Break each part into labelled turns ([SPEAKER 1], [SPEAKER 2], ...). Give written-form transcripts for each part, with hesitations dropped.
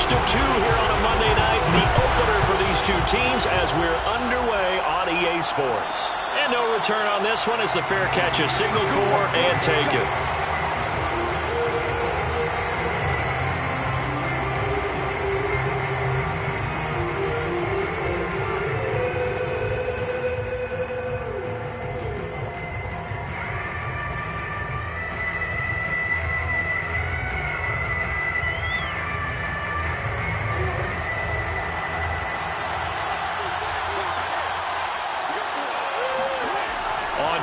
[SPEAKER 1] first of two here on a Monday night, the opener for these two teams as we're underway on EA Sports. And no return on this one as the fair catch is signaled for and taken.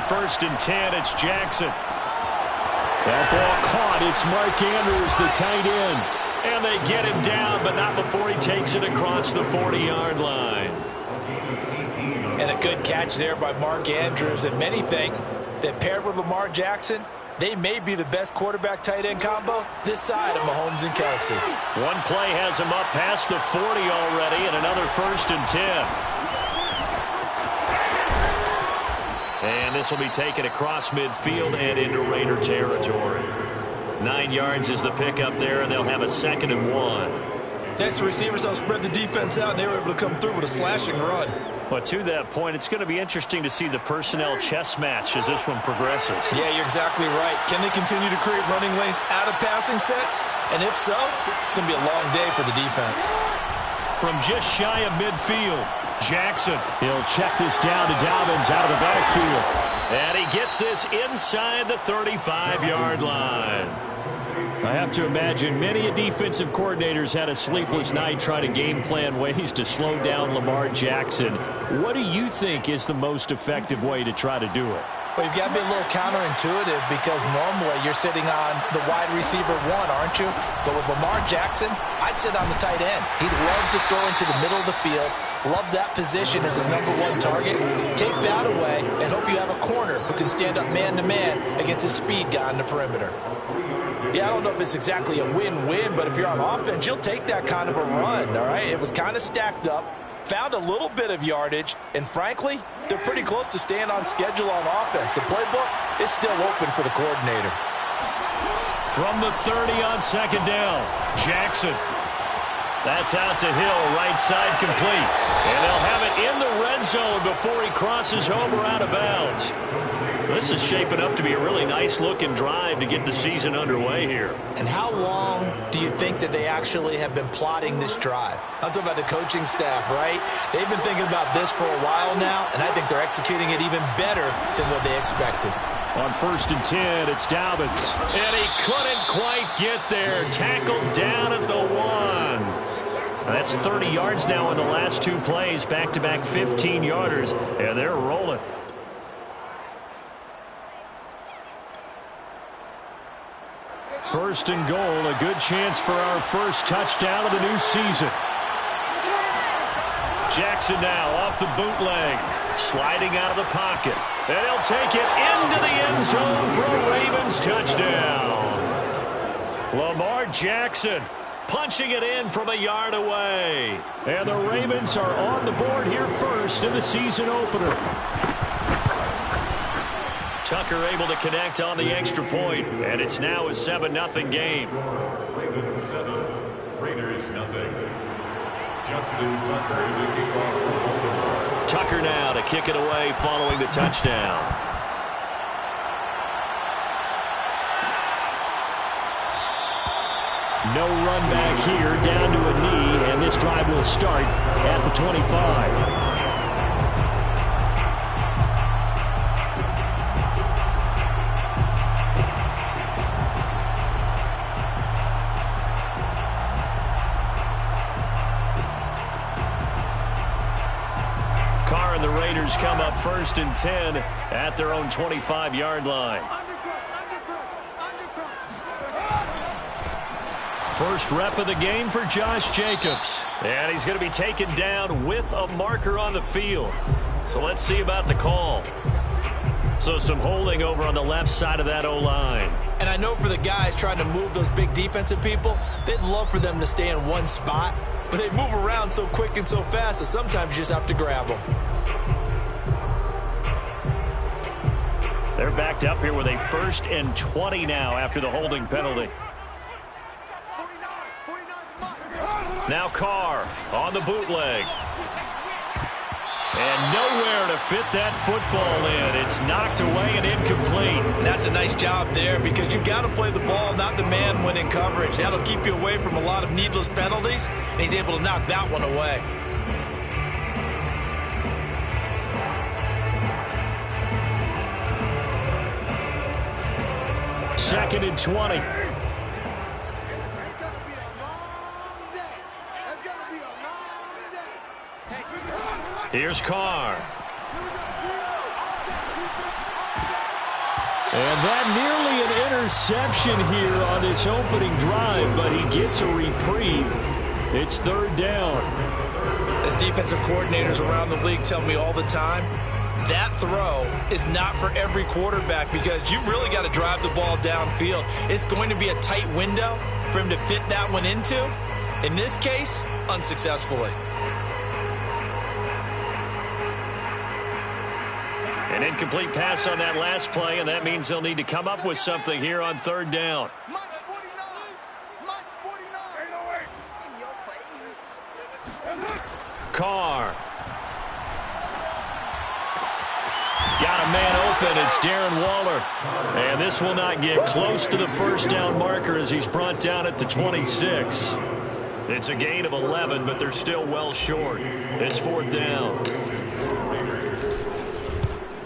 [SPEAKER 1] First and 10, it's Jackson. That ball caught. It's Mark Andrews, the tight end. And they get him down, but not before he takes it across the 40-yard line.
[SPEAKER 2] And a good catch there by Mark Andrews. And many think that paired with Lamar Jackson, they may be the best quarterback-tight end combo this side of Mahomes and Kelsey.
[SPEAKER 1] One play has him up past the 40 already, and another first and 10. And this will be taken across midfield and into Raider territory. 9 yards is the pickup there, and they'll have a 2nd and 1.
[SPEAKER 3] Next, the receivers don't spread the defense out, and they were able to come through with a slashing run.
[SPEAKER 1] Well, to that point, it's going to be interesting to see the personnel chess match as this one progresses.
[SPEAKER 3] Yeah, you're exactly right. Can they continue to create running lanes out of passing sets? And if so, it's going to be a long day for the defense.
[SPEAKER 1] From just shy of midfield, Jackson. He'll check this down to Dobbins out of the backfield. And he gets this inside the 35-yard line. I have to imagine many defensive coordinators had a sleepless night trying to game plan ways to slow down Lamar Jackson. What do you think is the most effective way to try to do it?
[SPEAKER 2] Well, you've got to be a little counterintuitive because normally you're sitting on the wide receiver one, aren't you? But with Lamar Jackson, I'd sit on the tight end. He loves to throw into the middle of the field, loves that position as his #1 target. Take that away and hope you have a corner who can stand up man-to-man against a speed guy on the perimeter. Yeah, I don't know if it's exactly a win-win, but if you're on offense, you'll take that kind of a run, all right? It was kind of stacked up. Found a little bit of yardage, and frankly, they're pretty close to staying on schedule on offense. The playbook is still open for the coordinator.
[SPEAKER 1] From the 30 on 2nd down, Jackson. That's out to Hill, right side complete. And they'll have it in the red zone before he crosses over out of bounds. This is shaping up to be a really nice-looking drive to get the season underway here.
[SPEAKER 2] And how long do you think that they actually have been plotting this drive?
[SPEAKER 3] I'm talking about the coaching staff, right? They've been thinking about this for a while now, and I think they're executing it even better than what they expected.
[SPEAKER 1] On 1st and 10, it's Dobbins. And he couldn't quite get there. Tackled down at the 1. That's 30 yards now in the last 2 plays. Back-to-back 15-yarders, and they're rolling. First and goal, a good chance for our first touchdown of the new season. Jackson now off the bootleg, sliding out of the pocket. And he'll take it into the end zone for a Ravens touchdown. Lamar Jackson punching it in from a yard away. And the Ravens are on the board here first in the season opener. Tucker able to connect on the extra point, and it's now a 7-0 game.
[SPEAKER 4] Ravens 7, Raiders nothing. Justin Tucker to kick off for Baltimore.
[SPEAKER 1] Tucker now to kick it away following the touchdown. No run back here, down to a knee, and this drive will start at the 25. Come up 1st and 10 at their own 25-yard line. First rep of the game for Josh Jacobs. And he's going to be taken down with a marker on the field. So let's see about the call. So some holding over on the left side of that O-line.
[SPEAKER 3] And I know for the guys trying to move those big defensive people, they'd love for them to stay in one spot. But they move around so quick and so fast that sometimes you just have to grab them.
[SPEAKER 1] They're backed up here with a 1st and 20 now after the holding penalty. Now Carr on the bootleg. And nowhere to fit that football in. It's knocked away and incomplete.
[SPEAKER 3] And that's a nice job there because you've got to play the ball, not the man when in coverage. That'll keep you away from a lot of needless penalties, and he's able to knock that one away.
[SPEAKER 1] Second and 20. Here's Carr. And that nearly an interception here on this opening drive, but he gets a reprieve. It's third down.
[SPEAKER 3] As defensive coordinators around the league tell me all the time, that throw is not for every quarterback because you've really got to drive the ball downfield. It's going to be a tight window for him to fit that one into. In this case, unsuccessfully.
[SPEAKER 1] An incomplete pass on that last play, and that means they'll need to come up with something here on third down. Carr. Got a man open. It's Darren Waller. And this will not get close to the first down marker as he's brought down at the 26. It's a gain of 11, but they're still well short. It's fourth down.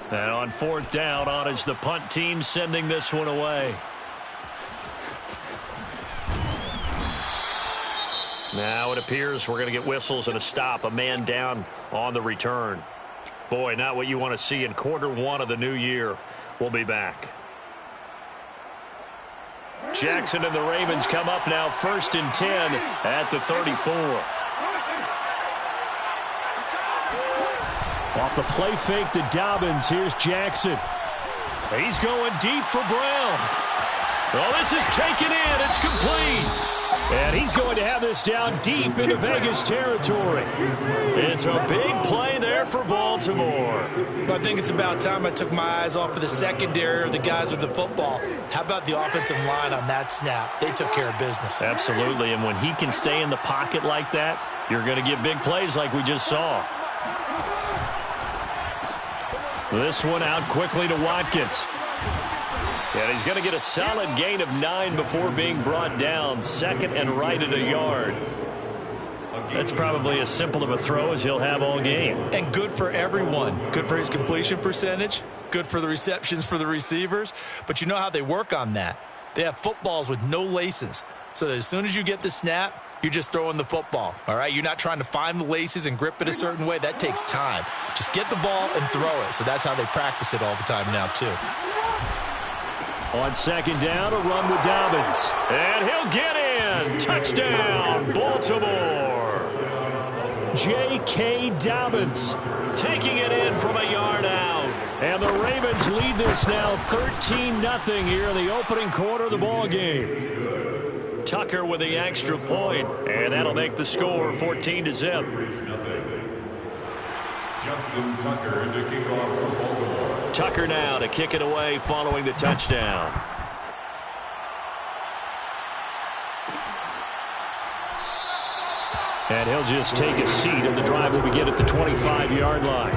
[SPEAKER 1] And on fourth down, on is the punt team sending this one away. Now it appears we're going to get whistles and a stop. A man down on the return. Boy, not what you want to see in quarter one of the new year. We'll be back. Jackson and the Ravens come up now first and 10 at the 34. Off the play fake to Dobbins. Here's Jackson. He's going deep for Brown. Well, this is taken in. It's complete. And he's going to have this down deep into Vegas territory. It's a big play there for Baltimore.
[SPEAKER 3] I think it's about time I took my eyes off of the secondary or the guys with the football. How about the offensive line on that snap? They took care of business.
[SPEAKER 1] Absolutely, and when he can stay in the pocket like that, you're going to get big plays like we just saw. This one out quickly to Watkins. And he's going to get a solid gain of 9 before being brought down. Second and right at a yard. That's probably as simple of a throw as he'll have all game.
[SPEAKER 3] And good for everyone. Good for his completion percentage. Good for the receptions for the receivers. But you know how they work on that. They have footballs with no laces. So that as soon as you get the snap, you're just throwing the football. All right? You're not trying to find the laces and grip it a certain way. That takes time. Just get the ball and throw it. So that's how they practice it all the time now, too.
[SPEAKER 1] On second down, a run with Dobbins. And he'll get in. Touchdown, Baltimore. J.K. Dobbins taking it in from a yard out. And the Ravens lead this now 13-0 here in the opening quarter of the ball game. Tucker with the extra point, and that'll make the score 14-0.
[SPEAKER 4] Justin Tucker to kick off for Baltimore.
[SPEAKER 1] Tucker now to kick it away following the touchdown. And he'll just take a seat, and the drive will begin at the 25-yard line.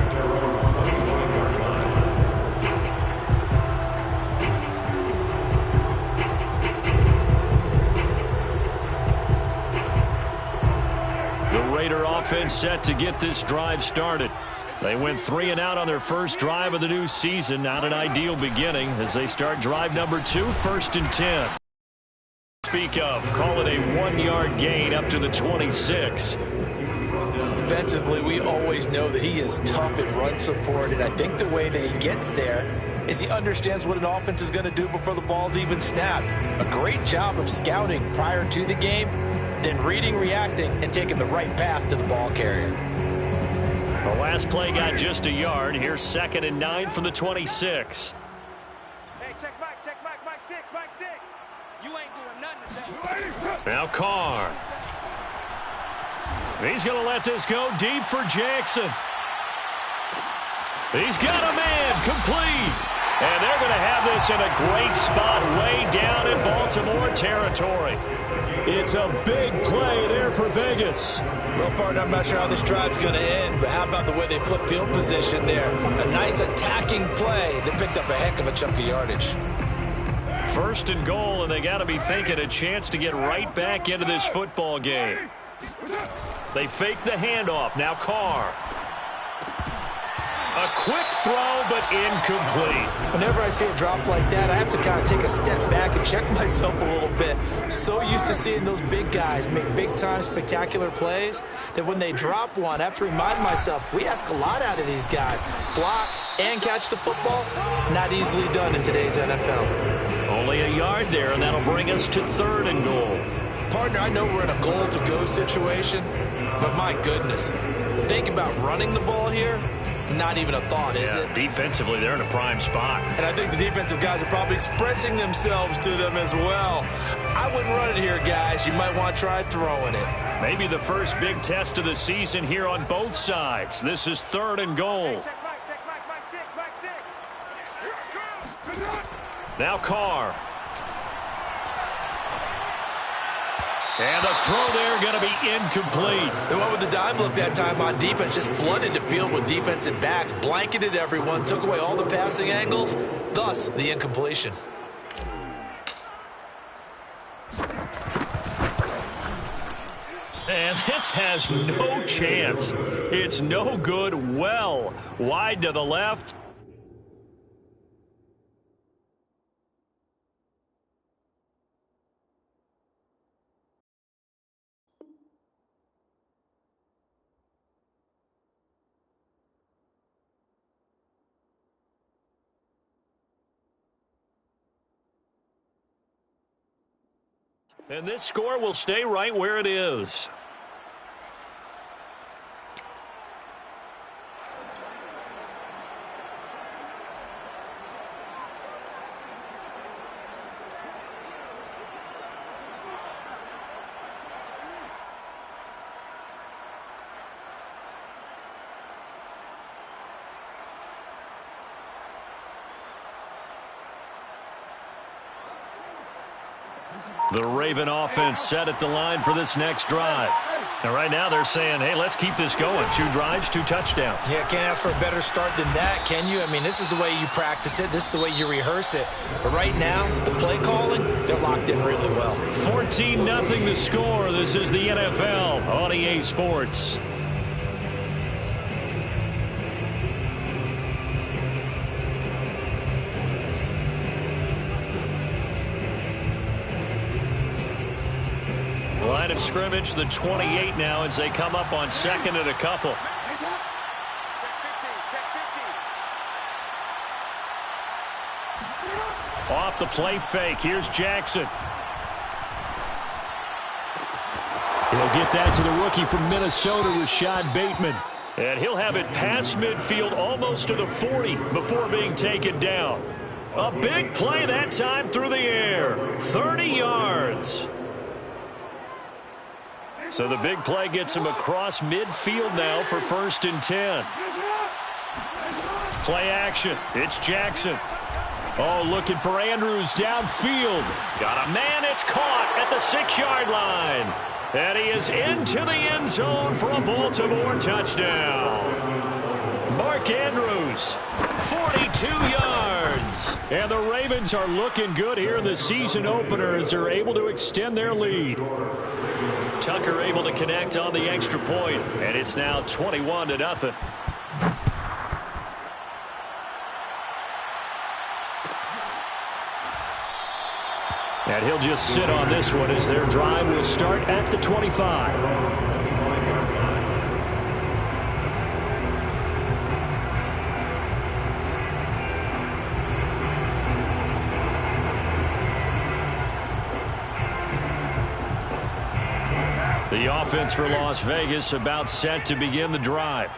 [SPEAKER 1] Raider offense set to get this drive started. They went 3 and out on their first drive of the new season. Not an ideal beginning as they start drive number 2, first and 10. Speak of, call it a 1-yard gain up to the 26.
[SPEAKER 2] Defensively, we always know that he is tough in run support, and I think the way that he gets there is he understands what an offense is going to do before the ball's even snapped. A great job of scouting prior to the game, then reading, reacting, and taking the right path to the ball carrier.
[SPEAKER 1] The last play got just a yard. Here's second and 9 from the 26.
[SPEAKER 5] Hey, check Mike 6. You ain't doing nothing today.
[SPEAKER 1] Now Carr. He's going to let this go deep for Jackson. He's got a man complete. And they're going to have this in a great spot way down in Baltimore. Baltimore territory. It's a big play there for Vegas.
[SPEAKER 3] Well, partner, I'm not sure how this drive's going to end, but how about the way they flip field position there? A nice attacking play that picked up a heck of a chunk of yardage.
[SPEAKER 1] First and goal, and they got to be thinking a chance to get right back into this football game. They fake the handoff. Now Carr. A quick throw, but incomplete.
[SPEAKER 2] Whenever I see a drop like that, I have to kind of take a step back and check myself a little bit. So used to seeing those big guys make big-time spectacular plays that when they drop one, I have to remind myself, we ask a lot out of these guys. Block and catch the football, not easily done in today's NFL.
[SPEAKER 1] Only a yard there, and that'll bring us to 3rd and goal.
[SPEAKER 3] Partner, I know we're in a goal-to-go situation, but my goodness, think about running the ball here. Not even a thought, is it?
[SPEAKER 1] Defensively, they're in a prime spot.
[SPEAKER 3] And I think the defensive guys are probably expressing themselves to them as well. I wouldn't run it here, guys. You might want to try throwing it.
[SPEAKER 1] Maybe the first big test of the season here on both sides. This is 3rd and goal.
[SPEAKER 5] Check Mike 6, Mike 6.
[SPEAKER 1] Now Carr. And the throw there going to be incomplete.
[SPEAKER 3] They went with the dime look that time on defense, just flooded the field with defensive backs, blanketed everyone, took away all the passing angles, thus the incompletion.
[SPEAKER 1] And this has no chance. It's no good. Well, wide to the left. And this score will stay right where it is. The Raven offense set at the line for this next drive. Now, right now, they're saying, hey, let's keep this going. 2 drives, 2 touchdowns.
[SPEAKER 2] Yeah, can't ask for a better start than that, can you? I mean, this is the way you practice it. This is the way you rehearse it. But right now, the play calling, they're locked in really well.
[SPEAKER 1] 14-0 the score. This is the NFL on EA Sports. Line of scrimmage, the 28 now as they come up on 2nd and a couple.
[SPEAKER 5] Check 15, check 15.
[SPEAKER 1] Off the play fake. Here's Jackson. He'll get that to the rookie from Minnesota, Rashad Bateman. And he'll have it past midfield almost to the 40 before being taken down. A big play that time through the air. 30 yards. So the big play gets him across midfield now for 1st and 10. Play action. It's Jackson. Oh, looking for Andrews downfield. Got a man. It's caught at the 6-yard line. And he is into the end zone for a Baltimore touchdown. Mark Andrews, 42 yards. And the Ravens are looking good here in the season opener as they're able to extend their lead. Tucker able to connect on the extra point, and it's now 21-0. And he'll just sit on this one as their drive will start at the 25. The offense for Las Vegas about set to begin the drive.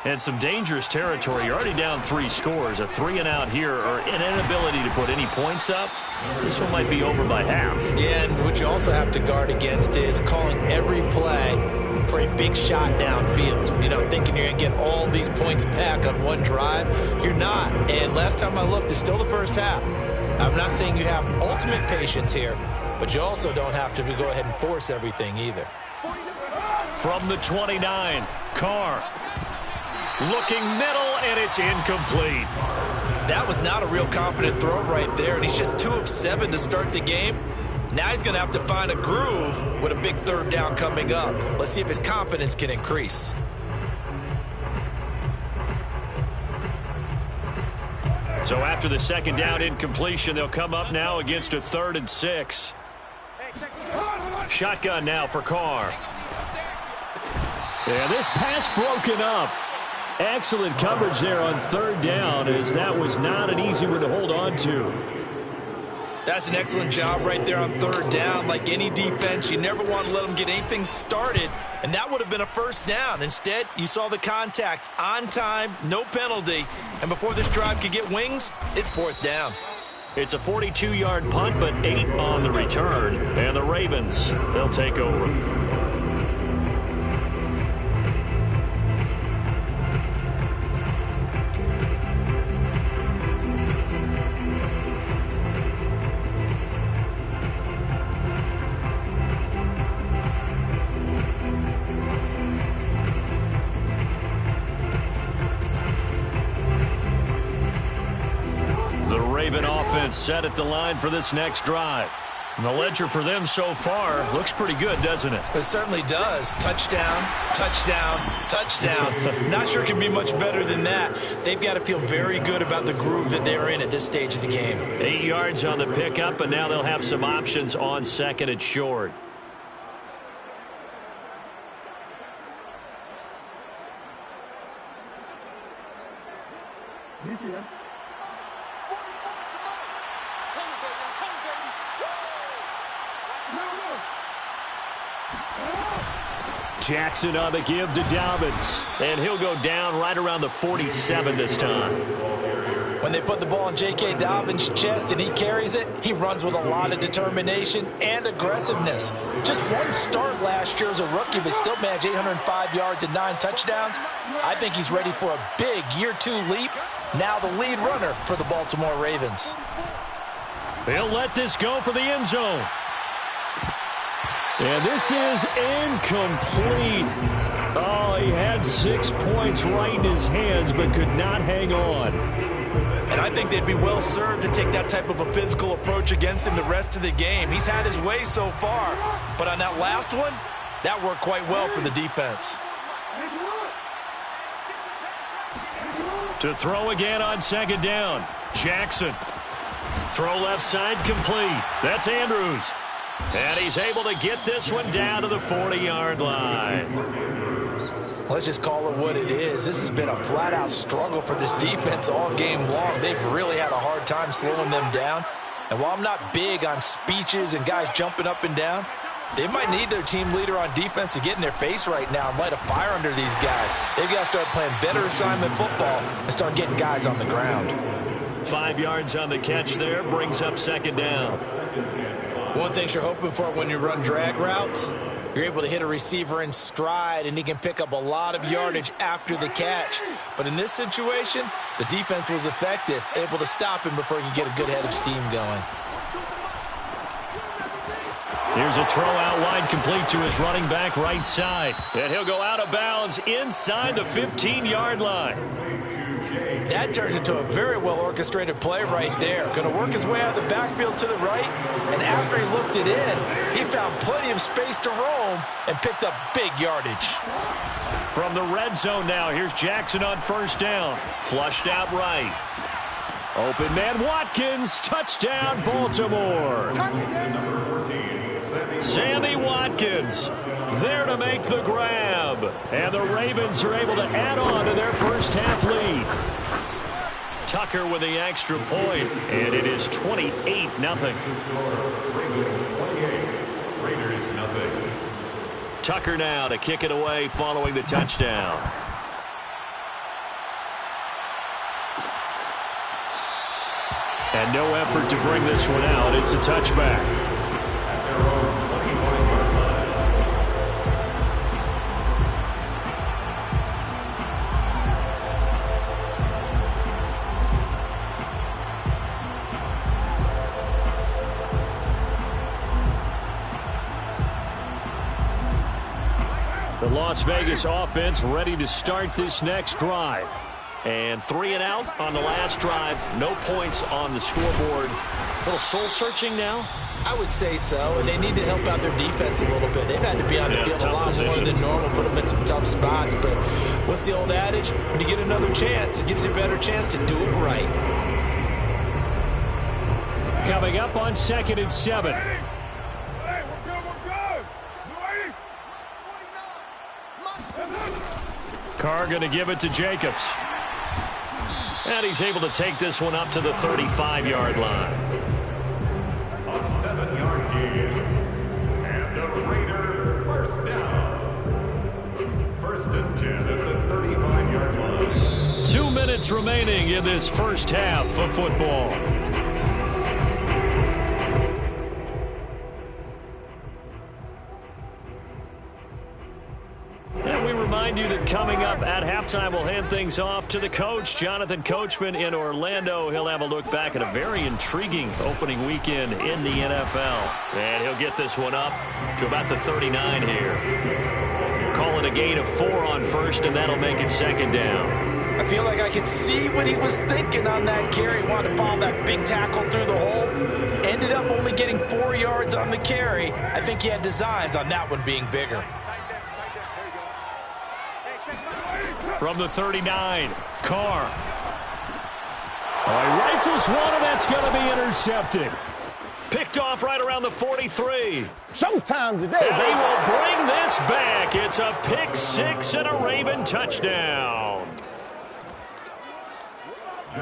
[SPEAKER 1] And some dangerous territory. You're already down 3 scores. A 3-and-out here or an inability to put any points up. This one might be over by half.
[SPEAKER 2] Yeah, and what you also have to guard against is calling every play for a big shot downfield. You know, thinking you're going to get all these points back on one drive. You're not. And last time I looked, it's still the first half. I'm not saying you have ultimate patience here,
[SPEAKER 3] but you also don't have to go ahead and force everything either.
[SPEAKER 1] From the 29, Carr. Looking middle, and it's incomplete.
[SPEAKER 3] That was not a real confident throw right there, and he's just 2 of 7 to start the game. Now he's going to have to find a groove with a big third down coming up. Let's see if his confidence can increase.
[SPEAKER 1] So after the second down incompletion, they'll come up now against a 3rd and 6. Shotgun now for Carr. Yeah, this pass broken up. Excellent coverage there on 3rd down, as that was not an easy one to hold on to.
[SPEAKER 3] That's an excellent job right there on 3rd down. Like any defense, you never want to let them get anything started, and that would have been a 1st down. Instead, you saw the contact on time, no penalty, and before this drive could get wings, it's 4th down.
[SPEAKER 1] It's a 42-yard punt, but 8 on the return, and the Ravens, they'll take over. Raven offense set at the line for this next drive. And the ledger for them so far looks pretty good, doesn't it?
[SPEAKER 3] It certainly does. Touchdown, touchdown, touchdown. Not sure it can be much better than that. They've got to feel very good about the groove that they're in at this stage of the game.
[SPEAKER 1] 8 yards on the pickup, and now they'll have some options on 2nd and short. Jackson on the give to Dobbins, and he'll go down right around the 47 this time.
[SPEAKER 2] When they put the ball in J.K. Dobbins' chest and he carries it, he runs with a lot of determination and aggressiveness. Just one start last year as a rookie, but still managed 805 yards and 9 touchdowns. I think he's ready for a big year 2 leap. Now the lead runner for the Baltimore Ravens.
[SPEAKER 1] They'll let this go for the end zone. And this is incomplete. Oh, he had 6 points right in his hands, but could not hang on.
[SPEAKER 3] And I think they'd be well served to take that type of a physical approach against him the rest of the game. He's had his way so far, but on that last one, that worked quite well for the defense.
[SPEAKER 1] To throw again on 2nd down. Jackson. Throw left side complete. That's Andrews. And he's able to get this one down to the 40-yard line.
[SPEAKER 2] Let's just call it what it is. This has been a flat-out struggle for this defense all game long. They've really had a hard time slowing them down. And while I'm not big on speeches and guys jumping up and down, they might need their team leader on defense to get in their face right now and light a fire under these guys. They've got to start playing better assignment football and start getting guys on the ground.
[SPEAKER 1] 5 yards on the catch there, brings up 2nd down.
[SPEAKER 3] One thing you're hoping for when you run drag routes, you're able to hit a receiver in stride, and he can pick up a lot of yardage after the catch. But in this situation, the defense was effective, able to stop him before he could get a good head of steam going.
[SPEAKER 1] Here's a throw out wide, complete to his running back right side. And he'll go out of bounds inside the 15-yard line.
[SPEAKER 2] That turned into a very well-orchestrated play right there. Going to work his way out of the backfield to the right, and after he looked it in, he found plenty of space to roam and picked up big yardage.
[SPEAKER 1] From the red zone now, here's Jackson on 1st down. Flushed out right. Open man Watkins, touchdown Baltimore. Sammy Watkins there to make the grab. And the Ravens are able to add on to their first half lead. Tucker with the extra point, and it is 28-0.
[SPEAKER 4] Ravens 28, Raiders nothing.
[SPEAKER 1] Tucker now to kick it away following the touchdown. And no effort to bring this one out. It's a touchback.
[SPEAKER 4] At their own 25-yard line.
[SPEAKER 1] The Las Vegas offense ready to start this next drive. And 3 and out on the last drive. No points on the scoreboard. A little soul-searching now?
[SPEAKER 2] I would say so, and they need to help out their defense a little bit. They've had to be on the field a lot more than normal, put them in some tough spots. But what's the old adage? When you get another chance, it gives you a better chance to do it right.
[SPEAKER 1] Coming up on 2nd and 7. Carr going to give it to Jacobs. And he's able to take this one up to the 35-yard line.
[SPEAKER 4] A 7-yard gain. And a Raider first down. 1st and 10 at the 35-yard line.
[SPEAKER 1] 2 minutes remaining in this first half of football. Remind you that coming up at halftime, we'll hand things off to the coach, Jonathan Coachman in Orlando. He'll have a look back at a very intriguing opening weekend in the NFL. And he'll get this one up to about the 39 here. Calling a gain of 4 on 1st, and that'll make it 2nd down.
[SPEAKER 2] I feel like I can see what he was thinking on that carry. Wanted to follow that big tackle through the hole. Ended up only getting 4 yards on the carry. I think he had designs on that one being bigger.
[SPEAKER 1] From the 39, Carr. He rifles one, and that's going to be intercepted. Picked off right around the 43.
[SPEAKER 6] Showtime today,
[SPEAKER 1] and he will bring this back. It's a pick 6 and a Raven touchdown.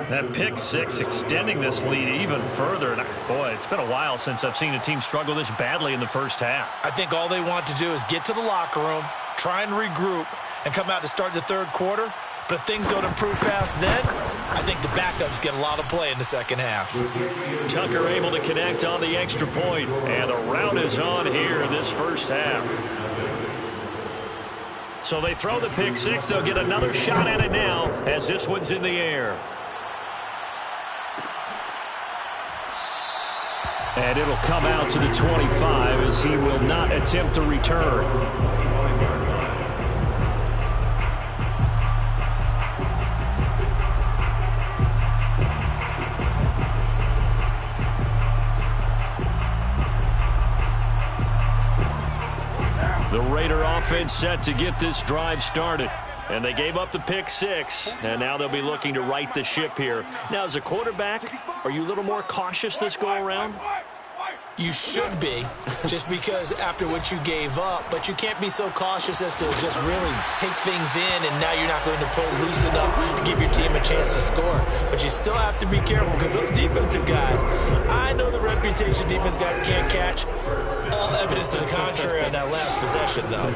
[SPEAKER 1] That pick 6 extending this lead even further. And boy, it's been a while since I've seen a team struggle this badly in the first half.
[SPEAKER 2] I think all they want to do is get to the locker room, try and regroup, and come out to start the 3rd quarter. But if things don't improve fast then, I think the backups get a lot of play in the 2nd half.
[SPEAKER 1] Tucker able to connect on the extra point, and the route is on here in this first half. So they throw the pick 6. They'll get another shot at it now as this one's in the air. And it'll come out to the 25 as he will not attempt to return. The Raider offense set to get this drive started. And they gave up the pick 6, and now they'll be looking to right the ship here. Now, as a quarterback, are you a little more cautious this go-around?
[SPEAKER 2] You should be, just because after what you gave up, but you can't be so cautious as to just really take things in, and now you're not going to play loose enough to give your team a chance to score. But you still have to be careful because those defensive guys, I know the reputation defense guys can't catch. All evidence to the contrary on that last possession, though.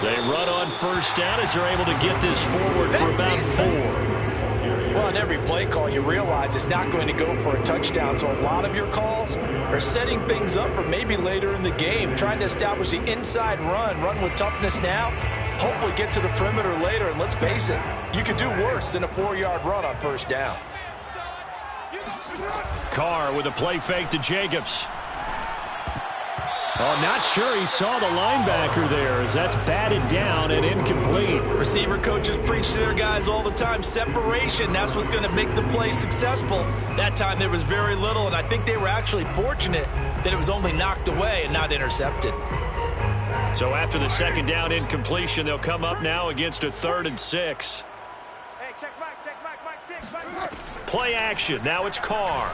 [SPEAKER 1] They run on first down as they're able to get this forward for about 4.
[SPEAKER 2] Well, on every play call, you realize it's not going to go for a touchdown. So a lot of your calls are setting things up for maybe later in the game, trying to establish the inside run with toughness now, hopefully get to the perimeter later. And let's face it, you could do worse than a 4-yard run on first down.
[SPEAKER 1] Carr with a play fake to Jacobs. Oh, not sure he saw the linebacker there as that's batted down and incomplete.
[SPEAKER 2] Receiver coaches preach to their guys all the time. Separation, that's what's going to make the play successful. That time there was very little, and I think they were actually fortunate that it was only knocked away and not intercepted.
[SPEAKER 1] So after the 2nd down incompletion, they'll come up now against a 3rd and 6.
[SPEAKER 5] Hey, check Mike 6.
[SPEAKER 1] Play action. Now it's Carr.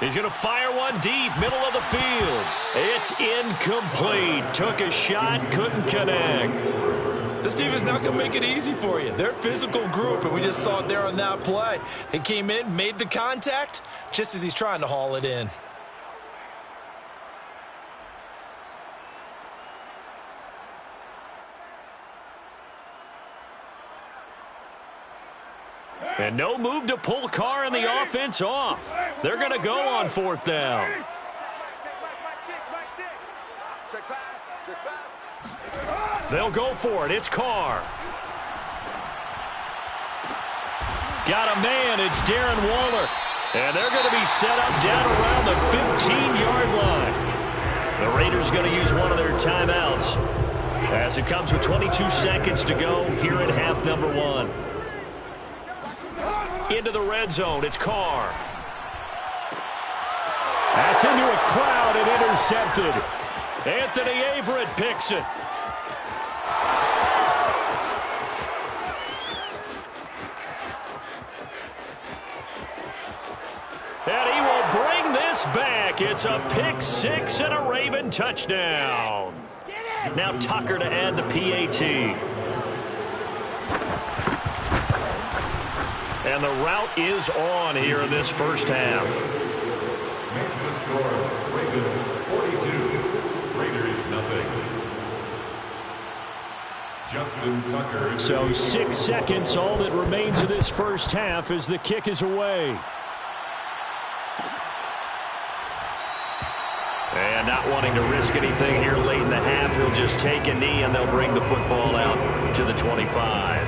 [SPEAKER 1] He's going to fire one deep, middle of the field. It's incomplete. Took a shot, couldn't connect.
[SPEAKER 2] This team is not going to make it easy for you. They're a physical group, and we just saw it there on that play. He came in, made the contact, just as he's trying to haul it in.
[SPEAKER 1] And no move to pull Carr and the offense off. They're going to go on 4th down. They'll go for it. It's Carr. Got a man. It's Darren Waller. And they're going to be set up down around the 15-yard line. The Raiders Raiders going to use one of their timeouts as it comes with 22 seconds to go here in half number 1. Into the red zone, it's Carr.
[SPEAKER 6] That's into a crowd and intercepted.
[SPEAKER 1] Anthony Averett picks it. And he will bring this back. It's a pick 6 and a Raven touchdown. Now Tucker to add the PAT. And the route is on here in this first half.
[SPEAKER 4] Makes the score Ravens 42, Raiders nothing. Justin Tucker.
[SPEAKER 6] So 6 seconds, all that remains of this first half as the kick is away.
[SPEAKER 1] And not wanting to risk anything here late in the half, he'll just take a knee and they'll bring the football out to the 25.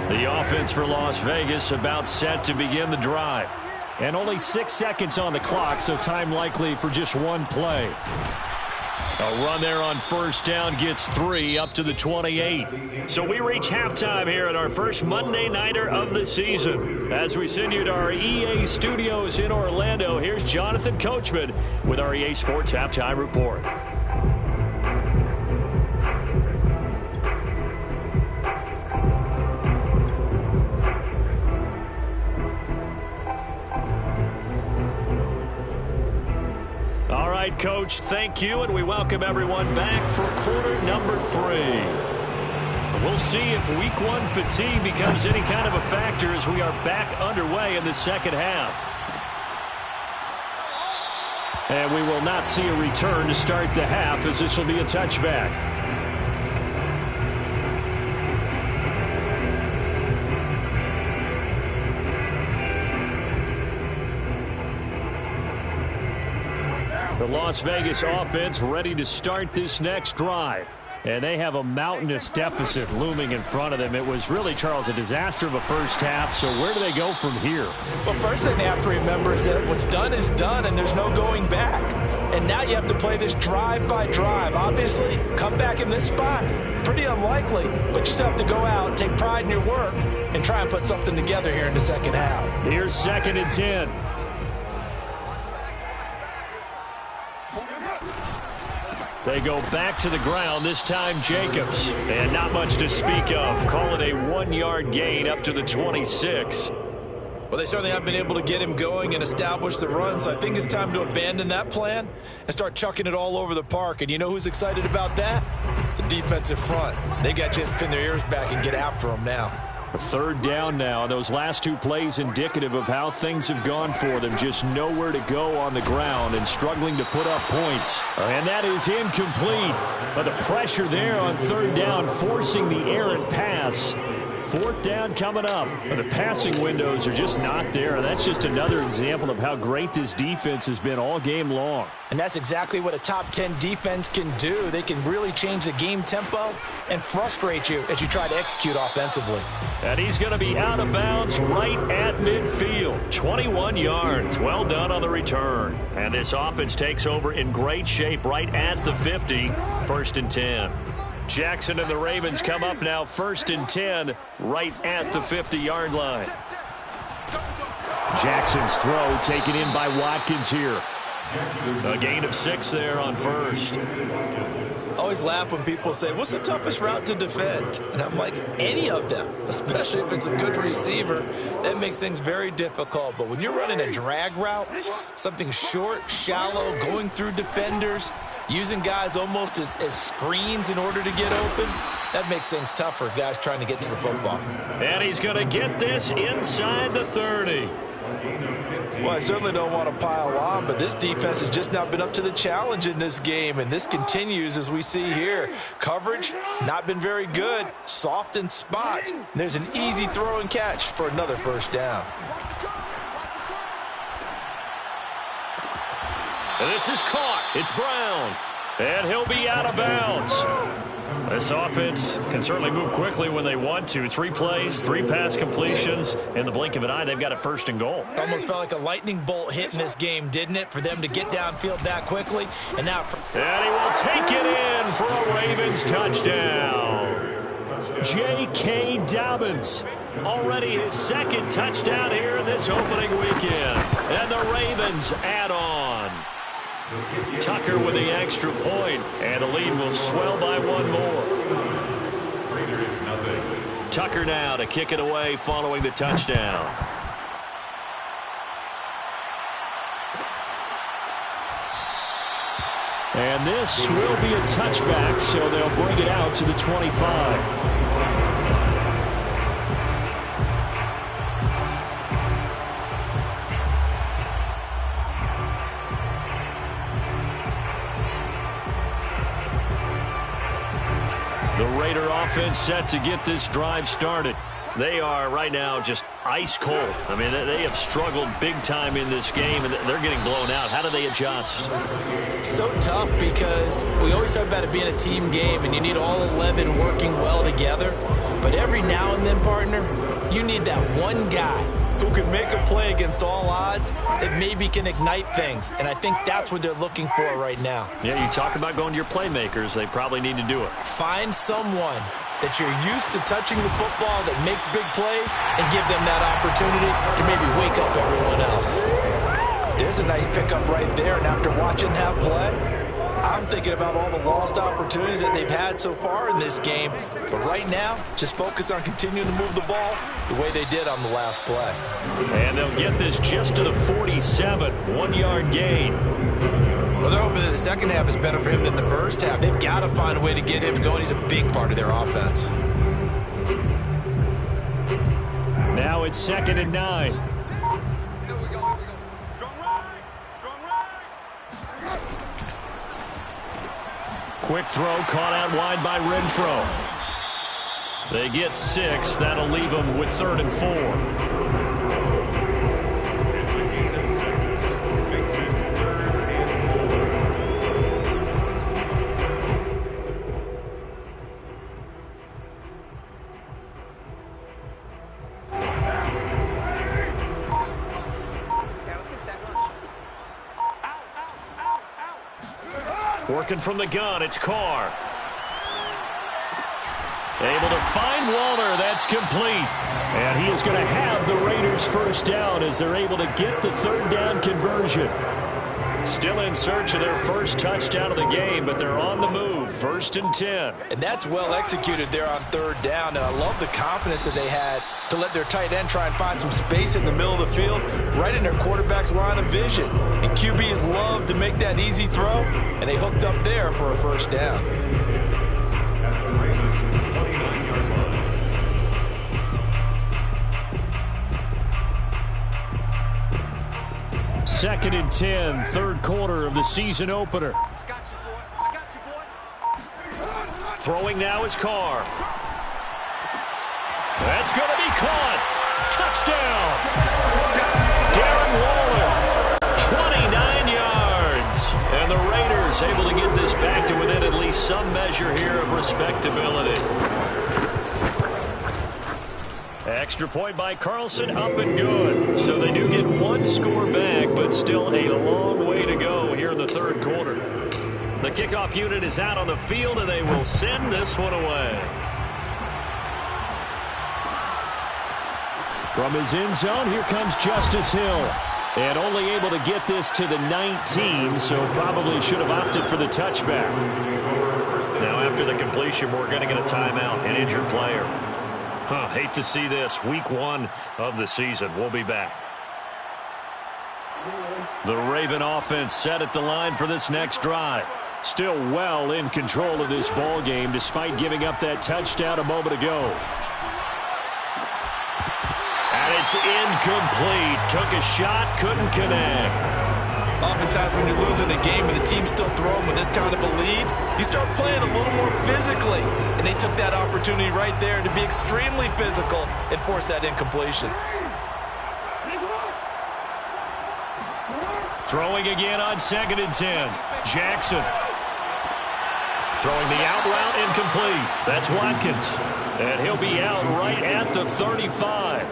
[SPEAKER 6] The offense for Las Vegas about set to begin the drive. And only 6 seconds on the clock, so time likely for just one play.
[SPEAKER 1] A run there on first down gets 3 up to the 28. So we reach halftime here at our first Monday Nighter of the season. As we send you to our EA studios in Orlando, here's Jonathan Coachman with our EA Sports Halftime Report. All right, Coach, thank you, and we welcome everyone back for quarter number 3. We'll see if week 1 fatigue becomes any kind of a factor as we are back underway in the second half.
[SPEAKER 6] And we will not see a return to start the half as this will be a touchback. The Las Vegas offense ready to start this next drive. And they have a mountainous deficit looming in front of them. It was really, Charles, a disaster of a first half. So where do they go from here?
[SPEAKER 2] Well, first thing they have to remember is that what's done is done, and there's no going back. And now you have to play this drive by drive. Obviously, come back in this spot, pretty unlikely. But you still have to go out, take pride in your work, and try and put something together here in the second half.
[SPEAKER 6] Here's 2nd and 10.
[SPEAKER 1] They go back to the ground, this time Jacobs. And not much to speak of. Call it a 1-yard gain up to the 26.
[SPEAKER 3] Well, they certainly haven't been able to get him going and establish the run, so I think it's time to abandon that plan and start chucking it all over the park. And you know who's excited about that? The defensive front. They got a chance to pin their ears back and get after him now.
[SPEAKER 6] A 3rd down now. Those last 2 plays indicative of how things have gone for them. Just nowhere to go on the ground and struggling to put up points. And that is incomplete. But the pressure there on 3rd down, forcing the errant pass. 4th down coming up. But the passing windows are just not there. That's just another example of how great this defense has been all game long.
[SPEAKER 2] And that's exactly what a top 10 defense can do. They can really change the game tempo and frustrate you as you try to execute offensively.
[SPEAKER 1] And he's going to be out of bounds right at midfield. 21 yards. Well done on the return. And this offense takes over in great shape right at the 50. 1st and 10. Jackson and the Ravens come up now 1st and 10 right at the 50-yard line.
[SPEAKER 6] Jackson's throw taken in by Watkins here.
[SPEAKER 1] A gain of 6 there on 1st.
[SPEAKER 3] I always laugh when people say, what's the toughest route to defend? And I'm like, any of them, especially if it's a good receiver. That makes things very difficult. But when you're running a drag route, something short, shallow, going through defenders, using guys almost as screens in order to get open, that makes things tough for guys trying to get to the football.
[SPEAKER 1] And he's going to get this inside the 30.
[SPEAKER 2] Well, I certainly don't want to pile on, but this defense has just not been up to the challenge in this game, and this continues as we see here. Coverage, not been very good. Soft in spots. There's an easy throw and catch for another 1st down.
[SPEAKER 1] And this is caught. It's Brown. And he'll be out of bounds. This offense can certainly move quickly when they want to. 3 plays, 3 pass completions. In the blink of an eye, they've got a 1st and goal.
[SPEAKER 2] Almost felt like a lightning bolt hit in this game, didn't it? For them to get downfield that quickly. And now...
[SPEAKER 1] And he will take it in for a Ravens touchdown. J.K. Dobbins. Already his 2nd touchdown here this opening weekend. And the Ravens add on. Tucker with the extra point, and the lead will swell by 1 more.
[SPEAKER 4] Raiders nothing.
[SPEAKER 1] Tucker now to kick it away following the touchdown.
[SPEAKER 6] And this will be a touchback, so they'll bring it out to the 25.
[SPEAKER 1] The Raider offense set to get this drive started. They are right now just ice cold. I mean, they have struggled big time in this game, and they're getting blown out. How do they adjust?
[SPEAKER 2] So tough because we always talk about it being a team game, and you need all 11 working well together. But every now and then, partner, you need that one guy who can make a play against all odds that maybe can ignite things. And I think that's what they're looking for right now.
[SPEAKER 1] Yeah, you talk about going to your playmakers. They probably need to do it.
[SPEAKER 2] Find someone that you're used to touching the football that makes big plays and give them that opportunity to maybe wake up everyone else. There's a nice pickup right there, and after watching that play, I'm thinking about all the lost opportunities that they've had so far in this game. But right now, just focus on continuing to move the ball the way they did on the last play.
[SPEAKER 1] And they'll get this just to the 47, 1-yard gain.
[SPEAKER 2] Well, they're hoping that the second half is better for him than the first half. They've got to find a way to get him going. He's a big part of their offense.
[SPEAKER 6] Now it's 2nd and 9.
[SPEAKER 5] Here we go. Strong right.
[SPEAKER 1] Quick throw caught out wide by Renfro. They get 6. That'll leave them with 3rd and 4.
[SPEAKER 4] It's a gain of 6. Makes it 3rd and
[SPEAKER 5] 4. Yeah, let's go sack lunch. Out.
[SPEAKER 1] Working from the gun, it's Carr. Able to find Waller. That's complete.
[SPEAKER 6] And he is going to have the Raiders' 1st down as they're able to get the 3rd down conversion.
[SPEAKER 1] Still in search of their 1st touchdown of the game, but they're on the move. 1st and 10.
[SPEAKER 2] And that's well executed there on 3rd down. And I love the confidence that they had to let their tight end try and find some space in the middle of the field, right in their quarterback's line of vision. And QBs love to make that easy throw, and they hooked up there for a 1st down.
[SPEAKER 4] at the Ravens' 29-yard line.
[SPEAKER 6] Second and 10, 3rd quarter of the season opener.
[SPEAKER 5] I got you, boy. I got you, boy.
[SPEAKER 1] Throwing now is Carr. That's going to be caught. Touchdown. Darren Waller, 29 yards. And the Raiders able to get this back to within at least some measure here of respectability. Extra point by Carlson, up and good. So they do get 1 score back, but still a long way to go here in the 3rd quarter. The kickoff unit is out on the field, and they will send this one away.
[SPEAKER 6] From his end zone, here comes Justice Hill. And only able to get this to the 19, so probably should have opted for the touchback.
[SPEAKER 1] Now after the completion, we're going to get a timeout, an injured player. Hate to see this. Week 1 of the season. We'll be back. The Raven offense set at the line for this next drive.
[SPEAKER 6] Still well in control of this ball game despite giving up that touchdown a moment ago.
[SPEAKER 1] And it's incomplete. Took a shot, couldn't connect.
[SPEAKER 2] Oftentimes when you're losing a game and the team's still throwing with this kind of a lead, you start playing a little more physically. And they took that opportunity right there to be extremely physical and force that incompletion.
[SPEAKER 1] Throwing again on 2nd and 10. Jackson. Throwing the out route incomplete. That's Watkins. And he'll be out right at the 35.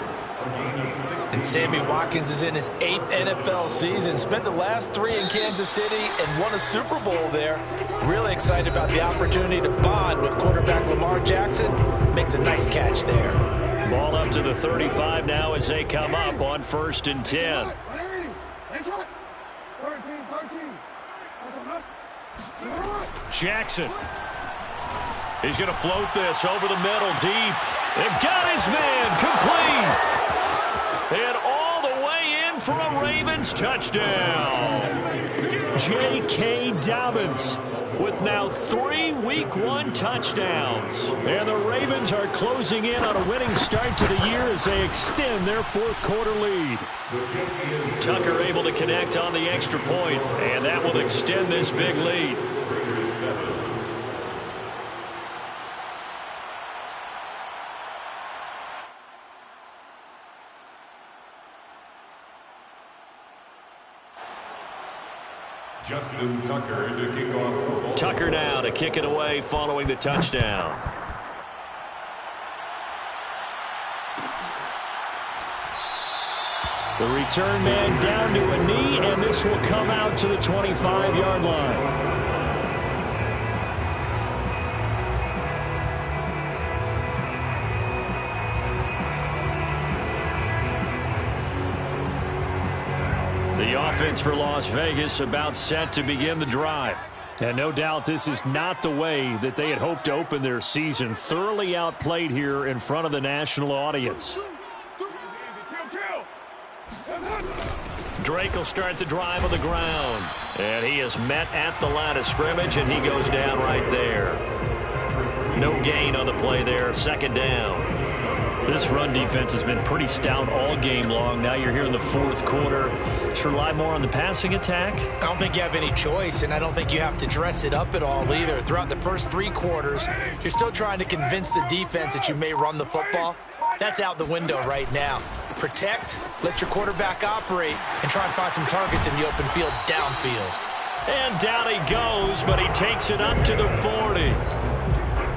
[SPEAKER 2] And Sammy Watkins is in his 8th NFL season. Spent the last 3 in Kansas City and won a Super Bowl there. Really excited about the opportunity to bond with quarterback Lamar Jackson. Makes a nice catch there.
[SPEAKER 1] Ball up to the 35 now as they come up on 1st and 10. Jackson. He's going to float this over the middle deep. They've got his man complete. And all the way in for a Ravens touchdown. J.K. Dobbins with now 3 Week 1 touchdowns. And the Ravens are closing in on a winning start to the year as they extend their 4th quarter lead. Tucker able to connect on the extra point, and that will extend this big lead.
[SPEAKER 4] Justin Tucker to kick off.
[SPEAKER 1] Tucker now to kick it away following the touchdown. The return man down to a knee, and this will come out to the 25-yard line. The offense for Las Vegas about set to begin the drive. And no doubt this is not the way that they had hoped to open their season. Thoroughly outplayed here in front of the national audience. Drake will start the drive on the ground. And he is met at the line of scrimmage, and he goes down right there. No gain on the play there, 2nd down. This run defense has been pretty stout all game long. Now you're here in the 4th quarter. Should rely more on the passing attack?
[SPEAKER 2] I don't think you have any choice, and I don't think you have to dress it up at all either. Throughout the first 3 quarters, you're still trying to convince the defense that you may run the football. That's out the window right now. Protect, let your quarterback operate, and try and find some targets in the open field downfield.
[SPEAKER 1] And down he goes, but he takes it up to the 40.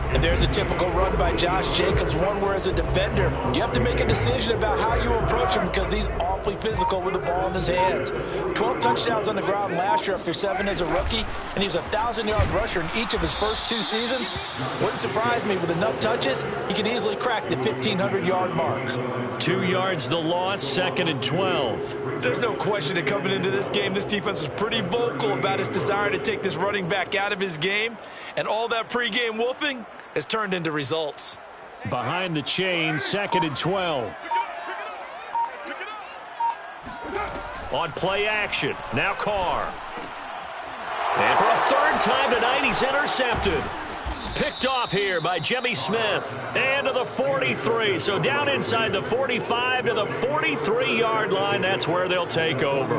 [SPEAKER 2] And there's a typical run by Josh Jacobs, one where as a defender, you have to make a decision about how you approach him because he's awfully physical with the ball in his hands. 12 touchdowns on the ground last year after 7 as a rookie, and he was a 1,000-yard rusher in each of his first 2 seasons. Wouldn't surprise me with enough touches, he could easily crack the 1,500-yard mark.
[SPEAKER 1] 2 yards the loss, 2nd and 12.
[SPEAKER 3] There's no question that coming into this game, this defense was pretty vocal about its desire to take this running back out of his game, and all that pregame wolfing has turned into results.
[SPEAKER 1] Behind the chain, 2nd and 12. On play action, now Carr. And for a 3rd time tonight, he's intercepted. Picked off here by Jimmy Smith. And to the 43. So down inside the 45 to the 43-yard line. That's where they'll take over.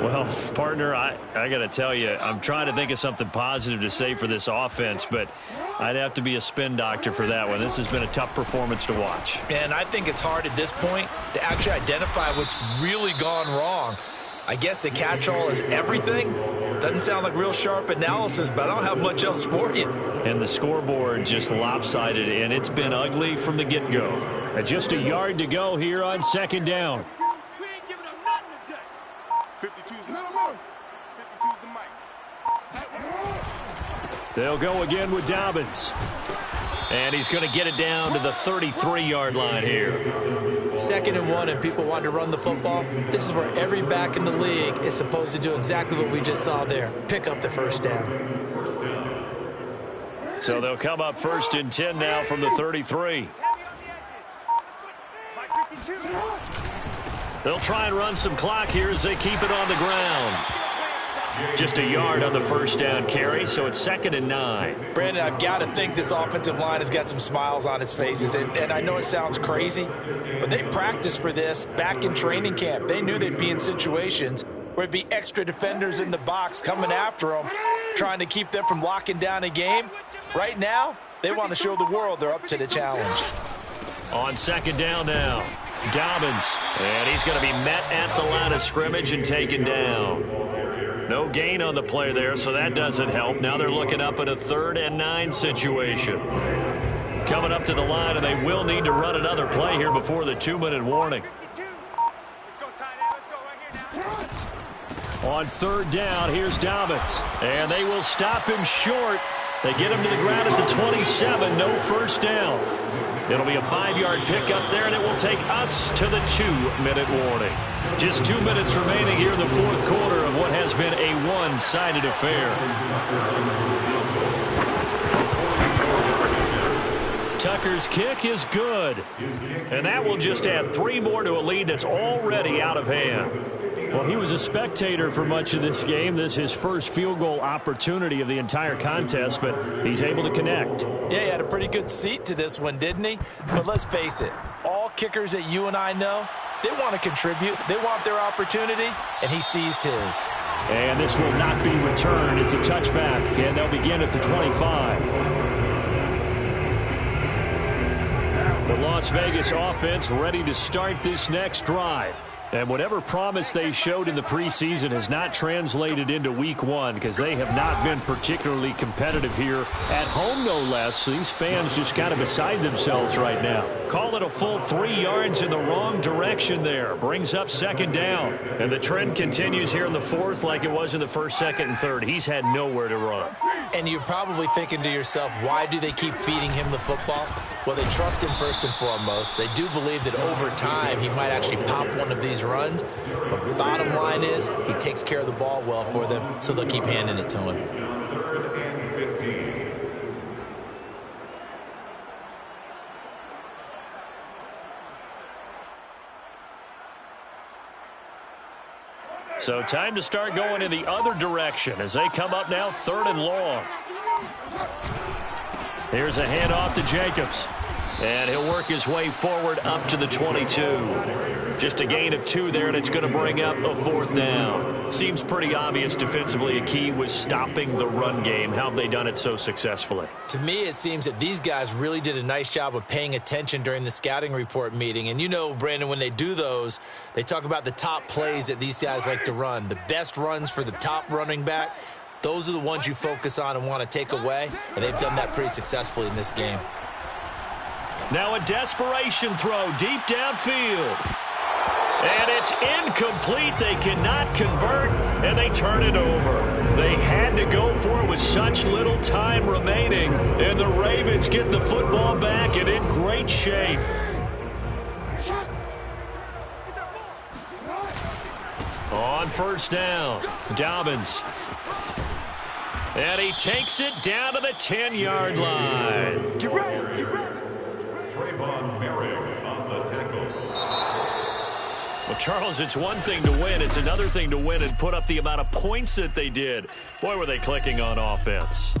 [SPEAKER 1] Well, partner, I got to tell you, I'm trying to think of something positive to say for this offense, but I'd have to be a spin doctor for that one. This has been a tough performance to watch.
[SPEAKER 2] And I think it's hard at this point to actually identify what's really gone wrong. I guess the catch-all is everything. Doesn't sound like real sharp analysis, but I don't have much else for you.
[SPEAKER 1] And the scoreboard just lopsided, and it's been ugly from the get-go. Just a yard to go here on 2nd down.
[SPEAKER 5] We ain't giving up nothing today.
[SPEAKER 7] 52's the mic.
[SPEAKER 1] They'll go again with Dobbins. And he's going to get it down to the 33-yard line here.
[SPEAKER 2] 2nd and 1, and people want to run the football. This is where every back in the league is supposed to do exactly what we just saw there. Pick up the 1st down.
[SPEAKER 1] So they'll come up 1st and 10 now from the 33. They'll try and run some clock here as they keep it on the ground. Just a yard on the 1st down carry, so it's 2nd and 9.
[SPEAKER 2] Brandon, I've got to think this offensive line has got some smiles on its faces. And I know it sounds crazy, but they practiced for this back in training camp. They knew they'd be in situations where it'd be extra defenders in the box coming after them, trying to keep them from locking down a game. Right now, they want to show the world they're up to the challenge.
[SPEAKER 1] On 2nd down now, Dobbins. And he's going to be met at the line of scrimmage and taken down. No gain on the play there, so that doesn't help. Now they're looking up at a 3rd and 9 situation. Coming up to the line, and they will need to run another play here before the 2-minute warning.
[SPEAKER 5] Let's go, tight end. Let's go right here now.
[SPEAKER 1] On 3rd down, here's Dobbins. And they will stop him short. They get him to the ground at the 27. No first down. It'll be a 5-yard pickup there, and it will take us to the 2-minute warning. Just 2 minutes remaining here in the 4th quarter of what has been a one-sided affair. Tucker's kick is good. And that will just add 3 more to a lead that's already out of hand.
[SPEAKER 6] Well, he was a spectator for much of this game. This is his first field goal opportunity of the entire contest, but he's able to connect.
[SPEAKER 2] Yeah, he had a pretty good seat to this one, didn't he? But let's face it, all kickers that you and I know, they want to contribute. They want their opportunity, and he seized his.
[SPEAKER 6] And this will not be returned. It's a touchback, and they'll begin at the 25. The Las Vegas offense ready to start this next drive. And whatever promise they showed in the preseason has not translated into week 1 because they have not been particularly competitive here at home, no less. These fans just kind of beside themselves right now.
[SPEAKER 1] Call it a full 3 yards in the wrong direction there. Brings up 2nd down. And the trend continues here in the 4th like it was in the 1st, 2nd, and 3rd. He's had nowhere to run.
[SPEAKER 2] And you're probably thinking to yourself, why do they keep feeding him the football? Well, they trust him first and foremost. They do believe that over time he might actually pop one of these runs. But bottom line is he takes care of the ball well for them, so they'll keep handing it to him.
[SPEAKER 4] 3rd and 15.
[SPEAKER 1] So time to start going in the other direction as they come up now 3rd and long. Here's a handoff to Jacobs. And he'll work his way forward up to the 22. Just a gain of 2 there, and it's going to bring up a 4th down. Seems pretty obvious defensively. A key was stopping the run game. How have they done it so successfully?
[SPEAKER 2] To me, it seems that these guys really did a nice job of paying attention during the scouting report meeting. And you know, Brandon, when they do those, they talk about the top plays that these guys like to run. The best runs for the top running back, those are the ones you focus on and want to take away. And they've done that pretty successfully in this game.
[SPEAKER 1] Now a desperation throw deep downfield. And it's incomplete. They cannot convert, and they turn it over. They had to go for it with such little time remaining, and the Ravens get the football back and in great shape. On 1st down, Dobbins. And he takes it down to the 10-yard line.
[SPEAKER 5] Get ready, get ready.
[SPEAKER 4] Trayvon Merrick on the tackle.
[SPEAKER 1] Well, Charles, it's one thing to win. It's another thing to win and put up the amount of points that they did. Boy, were they clicking on offense.